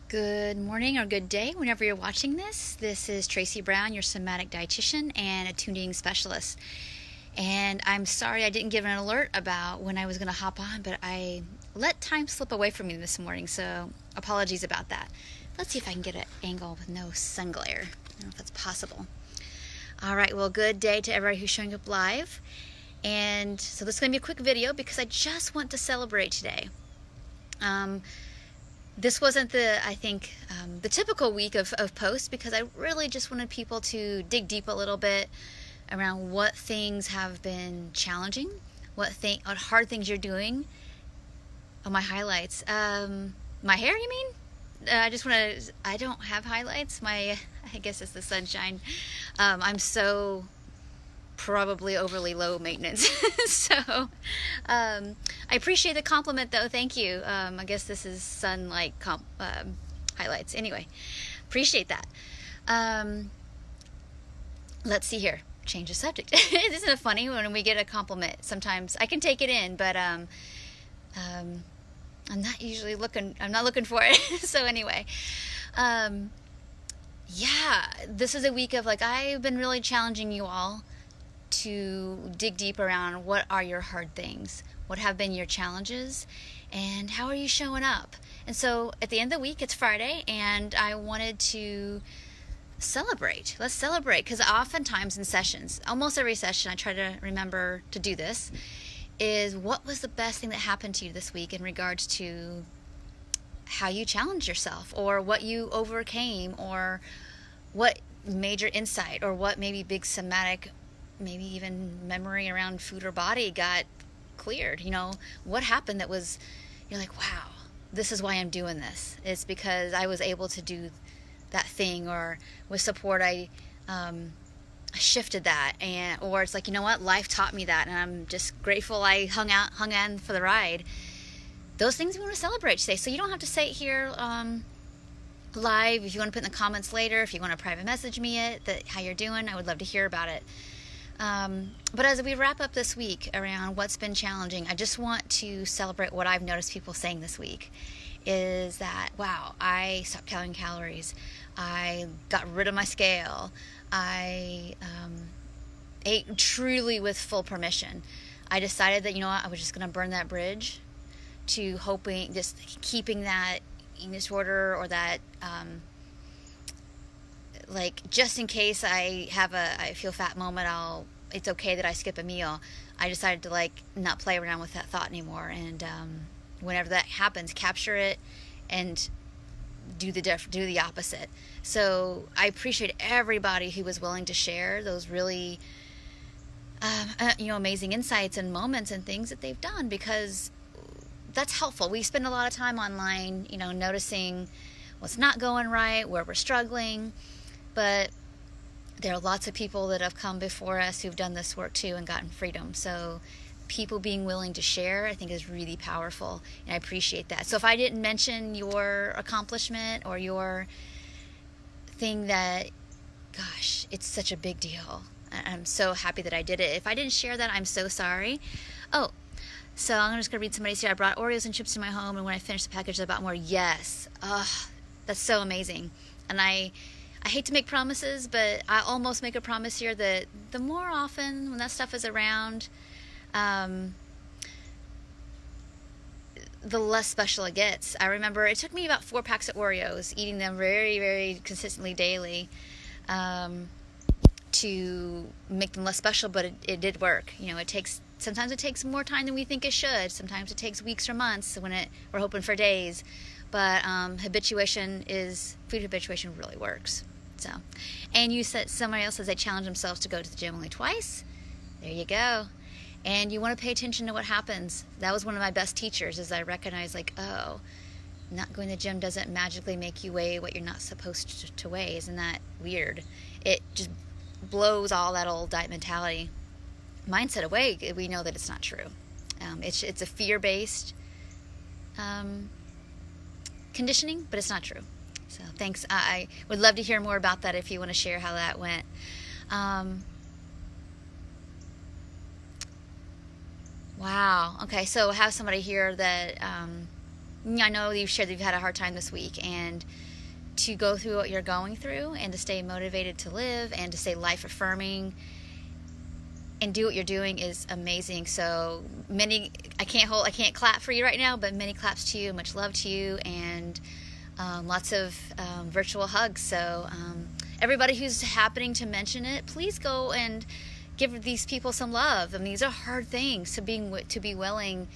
Good morning or good day whenever you're watching this. This is Tracy Brown, your somatic dietitian and attuning specialist. And I'm sorry I didn't give an alert about when I was going to hop on, but I let time slip away from me this morning, so apologies about that. Let's see if I can get an angle with no sun glare. I don't know if that's possible. All right, well, good day to everybody who's showing up live. And so this is going to be a quick video because I just want to celebrate today. This wasn't the typical week of posts, because I really just wanted people to dig deep a little bit around what things have been challenging, what hard things you're doing. Oh, my highlights. My hair, you mean? I don't have highlights. I guess it's the sunshine. I'm so probably overly low maintenance. So I appreciate the compliment, though. Thank you. I guess this is sun-like highlights. Anyway, appreciate that. Let's see here. Change the subject. Isn't it funny when we get a compliment? Sometimes I can take it in, but I'm not usually looking. I'm not looking for it. So anyway, yeah, this is a week of I've been really challenging you all to dig deep around what are your hard things, what have been your challenges, and how are you showing up. And so at the end of the week, it's Friday, and I wanted to celebrate. Let's celebrate, because oftentimes in sessions, almost every session, I try to remember to do this, is what was the best thing that happened to you this week in regards to how you challenged yourself, or what you overcame, or what major insight, or what maybe big somatic, maybe even memory around food or body got cleared. What happened that was, you're like, wow, this is why I'm doing this. It's because I was able to do that thing, or with support I shifted that, or it's like, life taught me that, and I'm just grateful I hung on for the ride. Those things we want to celebrate today. So you don't have to say it here live. If you want to put in the comments later, if you want to private message me how you're doing, I would love to hear about it. But as we wrap up this week around what's been challenging, I just want to celebrate what I've noticed people saying this week, is that, wow, I stopped counting calories. I got rid of my scale. I ate truly with full permission. I decided that, I was just going to burn that bridge to just keeping that eating disorder, or that, just in case I feel fat moment, it's okay that I skip a meal. I decided to not play around with that thought anymore, and whenever that happens, capture it and do the opposite. So I appreciate everybody who was willing to share those really amazing insights and moments and things that they've done, because that's helpful. We spend a lot of time online, noticing what's not going right, where we're struggling. But there are lots of people that have come before us who've done this work too and gotten freedom. So people being willing to share, I think, is really powerful, and I appreciate that. So if I didn't mention your accomplishment or your thing that, gosh, it's such a big deal. I'm so happy that I did it. If I didn't share that, I'm so sorry. Oh, so I'm just going to read somebody's here. I brought Oreos and chips to my home, and when I finished the package, I bought more. Yes. That's so amazing. And I hate to make promises, but I almost make a promise here that the more often when that stuff is around, the less special it gets. I remember it took me about 4 packs of Oreos, eating them very, very consistently daily, to make them less special, but it did work. Sometimes it takes more time than we think it should. Sometimes it takes weeks or months we're hoping for days. But food habituation really works. So, and you said, somebody else says they challenge themselves to go to the gym only twice. There you go. And you want to pay attention to what happens. That was one of my best teachers, is I recognized, not going to the gym doesn't magically make you weigh what you're not supposed to weigh. Isn't that weird? It just blows all that old diet mentality mindset away. We know that it's not true. It's a fear-based conditioning, but it's not true. So thanks. I would love to hear more about that if you want to share how that went. Wow. Okay, so I have somebody here that I know you've shared that you've had a hard time this week, and to go through what you're going through and to stay motivated to live and to stay life affirming and do what you're doing is amazing. So many, I can't clap for you right now, but many claps to you, much love to you, and lots of virtual hugs. So everybody who's happening to mention it, please go and give these people some love. I mean, these are hard things to be willing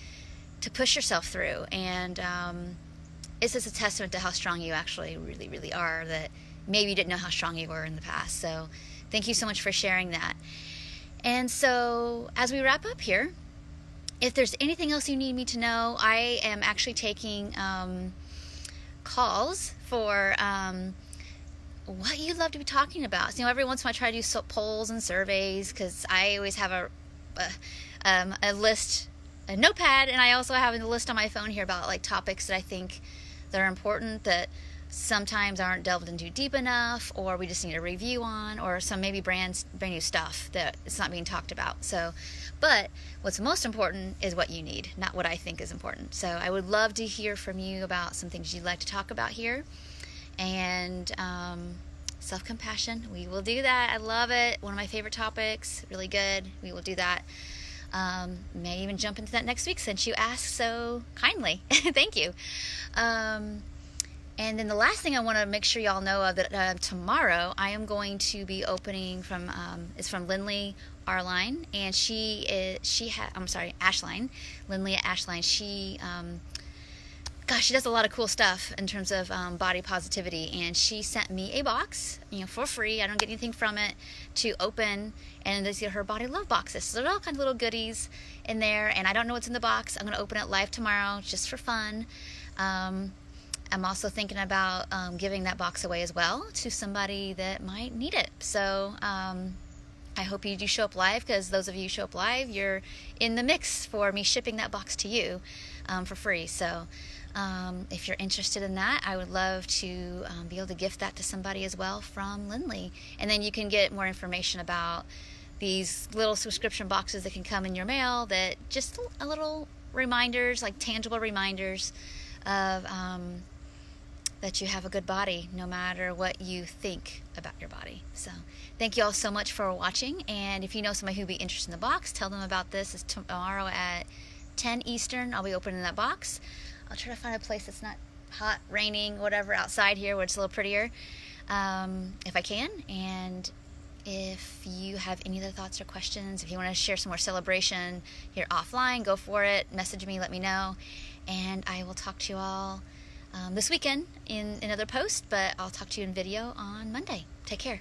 to push yourself through, and it's just a testament to how strong you actually really, really are, that maybe you didn't know how strong you were in the past. So thank you so much for sharing that. And so as we wrap up here, if there's anything else you need me to know, I am actually taking calls for what you'd love to be talking about. So, every once in a while I try to do polls and surveys, because I always have a list, a notepad, and I also have a list on my phone here about like topics that I think that are important, that sometimes aren't delved into deep enough, or we just need a review on, or some maybe brand new stuff that it's not being talked about. So, but what's most important is what you need, not what I think is important. So I would love to hear from you about some things you'd like to talk about here. And self-compassion, we will do that. I love it. One of my favorite topics. Really good. We will do that. May even jump into that next week since you asked so kindly. Thank you. And then the last thing I want to make sure y'all know of, that tomorrow I am going to be opening from it's from Lindley Arline, and Ashline, Lindley Ashline. She she does a lot of cool stuff in terms of body positivity, and she sent me a box, for free. I don't get anything from it, to open, and these are her body love boxes. So there's all kinds of little goodies in there, and I don't know what's in the box. I'm going to open it live tomorrow just for fun. I'm also thinking about giving that box away as well to somebody that might need it. So I hope you do show up live, because those of you who show up live, you're in the mix for me shipping that box to you for free. So if you're interested in that, I would love to be able to gift that to somebody as well from Lindley. And then you can get more information about these little subscription boxes that can come in your mail, that just a little reminders, like tangible reminders of that you have a good body, no matter what you think about your body. So thank you all so much for watching. And if you know somebody who'd be interested in the box, tell them about this. It's tomorrow at 10 Eastern. I'll be opening that box. I'll try to find a place that's not hot, raining, whatever, outside here, where it's a little prettier, if I can. And if you have any other thoughts or questions, if you want to share some more celebration here offline, go for it. Message me, let me know. And I will talk to you all this weekend in another post, but I'll talk to you in video on Monday. Take care.